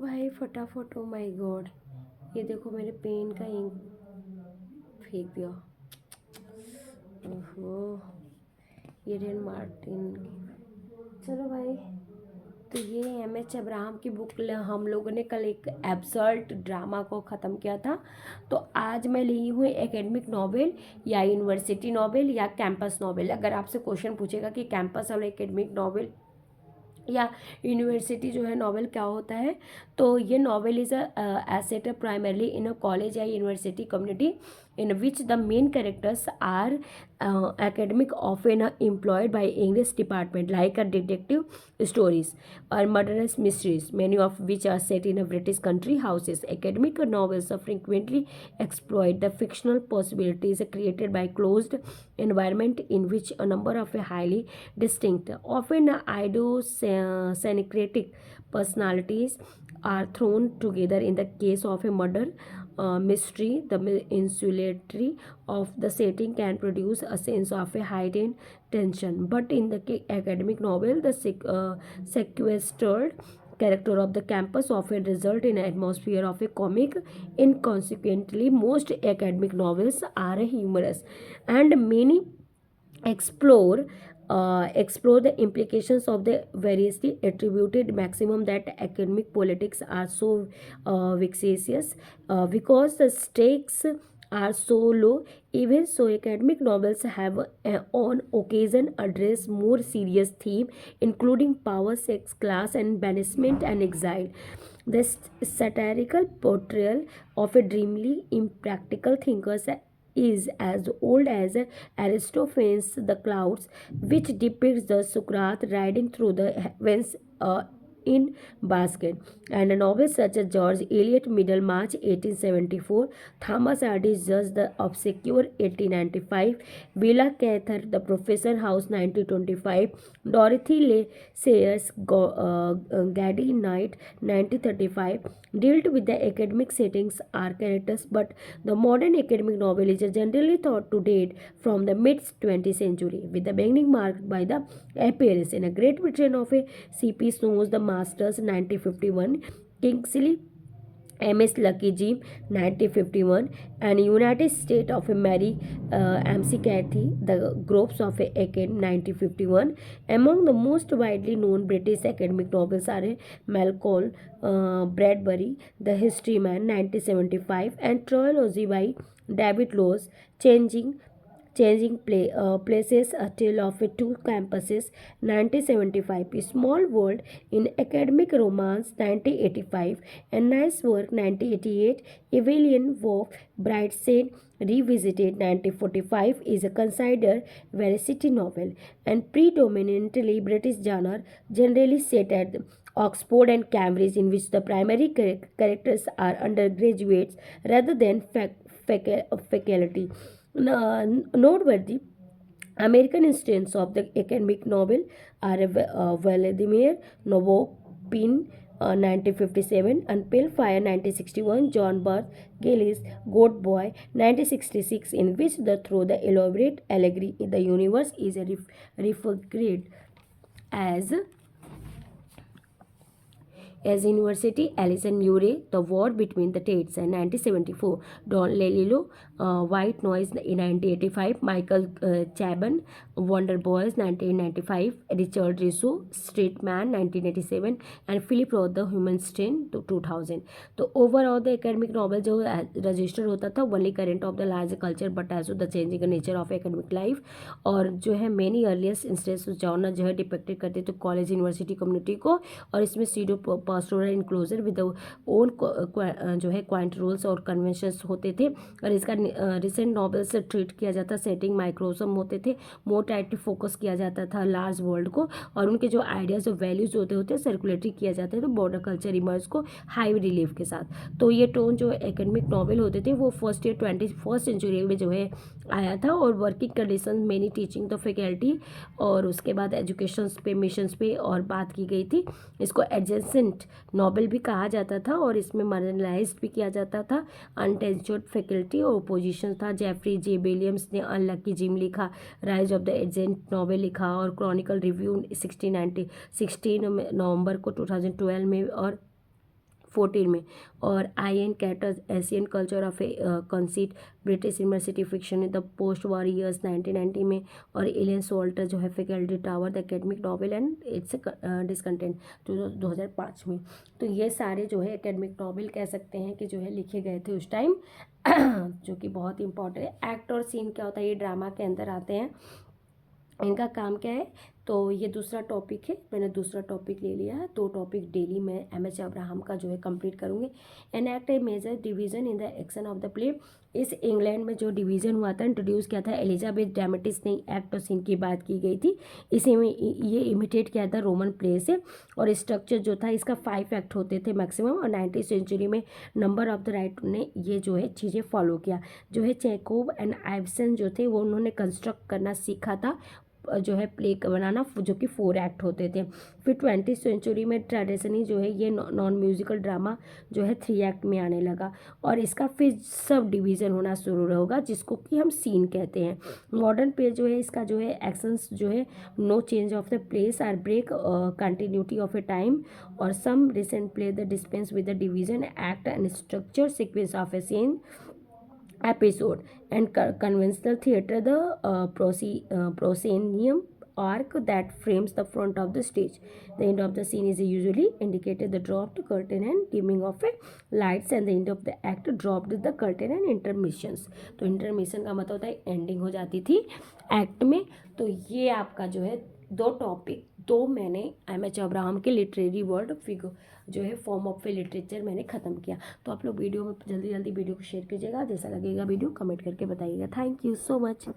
भाई फटाफट, oh my God, ये देखो मेरे पेन का इंक फेंक दिया। ओहो, ये रेन मार्टिन। चलो भाई, तो ये एम एच अब्राहम की बुक हम लोगों ने कल एक एब्सर्ड ड्रामा को ख़त्म किया था। तो आज मैं ली हूँ एकेडमिक नॉवेल या यूनिवर्सिटी नॉवेल या कैंपस नॉवेल। अगर आपसे क्वेश्चन पूछेगा कि कैंपस वाला एकेडमिक नॉवेल या यूनिवर्सिटी जो है नॉवेल क्या होता है, तो ये novel is set primarily in a college या university community in which the main characters are academic, often employed by English department, like a detective stories or murderous mysteries, many of which are set in a British country houses. Academic novels frequently exploit the fictional possibilities created by closed environment in which a number of highly distinct, often idiosyncratic personalities are thrown together. In the case of a murder mystery, the insularity of the setting can produce a sense of a heightened tension. But in the academic novel, the sequestered character of the campus often result in an atmosphere of a comic. Inconsequently, most academic novels are humorous, and many explore explore the implications of the variously attributed maximum that academic politics are so vexatious because the stakes are so low. Even so, academic novels have on occasion address more serious theme, including power, sex, class, and banishment and exile. The satirical portrayal of a dreamily impractical thinkers is as old as Aristophanes' The Clouds, which depicts the Socrates riding through the heavens in basket, and a novel such as George Eliot Middlemarch 1874, Thomas Hardy's Just the Obscure 1895, Willa Cather The Professor House 1925, Dorothy Lay Sayers Gaddy Knight 1935 dealt with the academic settings are characters, but the modern academic novel is generally thought to date from the mid 20th century, with the beginning marked by the appearance in a Great Britain of a C.P. Snow's The Masters 1951, Kingsley M.S. Lucky Jim 1951, and United States of Mary M.C. Cathy The Groups of Acad 1951. Among the most widely known British academic novels are Malcolm Bradbury The History Man 1975 and Trilogy by David Lowes Changing Places, A Tale of Two Campuses 1975, Small World in Academic Romance 1985, and Nice Work 1988, Evelyn Waugh Brideshead Revisited 1945 is a considered veracity novel and predominantly British genre, generally set at Oxford and Cambridge, in which the primary characters are undergraduates rather than faculty. Noteworthy American instances of the academic novel are Vladimir Novopin 1957, and Pale Fire 1961, John Barth Gillis Goat Boy 1966, in which the through the elaborate allegory in the universe is referred as University, Alison Murray, The War Between the Tates in 1974, Don Lelilo, White Noise in 1985, Michael Chabon, Wonder Boys 1995, Richard Russo, Street Man 1987, and Philip Roth, The Human Strain 2000. तो overall the academic novel जो register होता था only current of the large culture but as the changing nature of academic life, और जो है many earliest instance genre जो है depicted करते थे कॉलेज यूनिवर्सिटी कम्युनिटी को, और इसमें pseudo pastoral enclosure with own जो है क्वाइंट रूल्स और कन्वेंशंस होते थे, और इसका रिसेंट नॉवेल से ट्रीट किया जाता, सेटिंग माइक्रोसम होते थे, मोर टाइटली फोकस किया जाता था लार्ज वर्ल्ड को, और उनके जो आइडियाज़ और वैल्यूज़ होते सर्कुलेटरी किया जाता है तो बॉर्डर कल्चर इमर्ज को हाई रिलीफ के साथ। तो ये टोन जो एकेडमिक नॉवेल होते थे वो फर्स्ट ईयर 21st सेंचुरी में जो है आया था, और working condition many teaching the faculty, और उसके बाद एजुकेशन पे मिशंस पे और बात की गई थी। इसको एडजेसेंट नॉवेल भी कहा जाता था, और इसमें मर्नलाइज भी किया जाता था। अनटेंचर्ड फैकल्टी और ओपोजिशन था। जेफरी जे विलियम्स ने अनलकी जिम लिखा, rise of the agent novel लिखा, और क्रॉनिकल रिव्यू 16 नवंबर को 2012 में, और 14 में, और Ian Carter's Asian culture of a conceit British university fiction in the post war years 1990 में, और एलियन सोल्टर जो है faculty towers the academic novel and its discontent जो 2005 में। तो ये सारे जो है एकेडमिक नॉवल कह सकते हैं कि जो है लिखे गए थे उस टाइम जो कि बहुत इंपॉर्टेंट है। एक्ट और सीन क्या होता है, ये ड्रामा के अंदर आते हैं, इनका काम क्या है। तो ये दूसरा टॉपिक है, मैंने दूसरा टॉपिक ले लिया है। 2 टॉपिक डेली मैं एम.एच. अब्राहम का जो है कंप्लीट करूँगी। An act a major division in the action of the play. इस इंग्लैंड में जो डिवीज़न हुआ था, इंट्रोड्यूस किया था एलिजाबेथ ड्रामेटिस ने। एक्ट और सीन की बात की गई थी, इसी में ये इमिटेट किया था रोमन प्ले से। और स्ट्रक्चर जो था इसका 5 एक्ट होते थे मैक्सिमम, और 19th सेंचुरी में नंबर ऑफ द राइट ने ये जो है चीज़ें फॉलो किया। जो है चेकोव एंड आइवसन जो थे वो उन्होंने कंस्ट्रक्ट करना सीखा था जो है प्ले बनाना, जो कि 4 एक्ट होते थे। फिर 20th सेंचुरी में ट्रेडिशनली जो है ये नॉन म्यूजिकल ड्रामा जो है 3 एक्ट में आने लगा, और इसका फिर सब डिवीज़न होना शुरू होगा जिसको कि हम सीन कहते हैं। मॉडर्न प्ले जो है इसका जो है एक्शंस जो है no change of the place or break continuity of a time, और some recent play the dispense with the division act and structure sequence of a scene episode, and conventional theatre the proscenium arc that frames the front of the stage. The end of the scene is usually indicated the dropped curtain and dimming of a lights, and the end of the act dropped the curtain and intermissions. तो intermission का मतलब होता है ending हो जाती थी act में। तो ये आपका जो है 2 टॉपिक, 2 मैंने एम.एच. अब्राहम के लिटरेरी वर्ड फिगर जो है फॉर्म ऑफ ए लिटरेचर मैंने ख़त्म किया। तो आप लोग वीडियो में जल्दी जल्दी वीडियो को शेयर कीजिएगा, जैसा लगेगा वीडियो कमेंट करके बताइएगा। Thank you so much.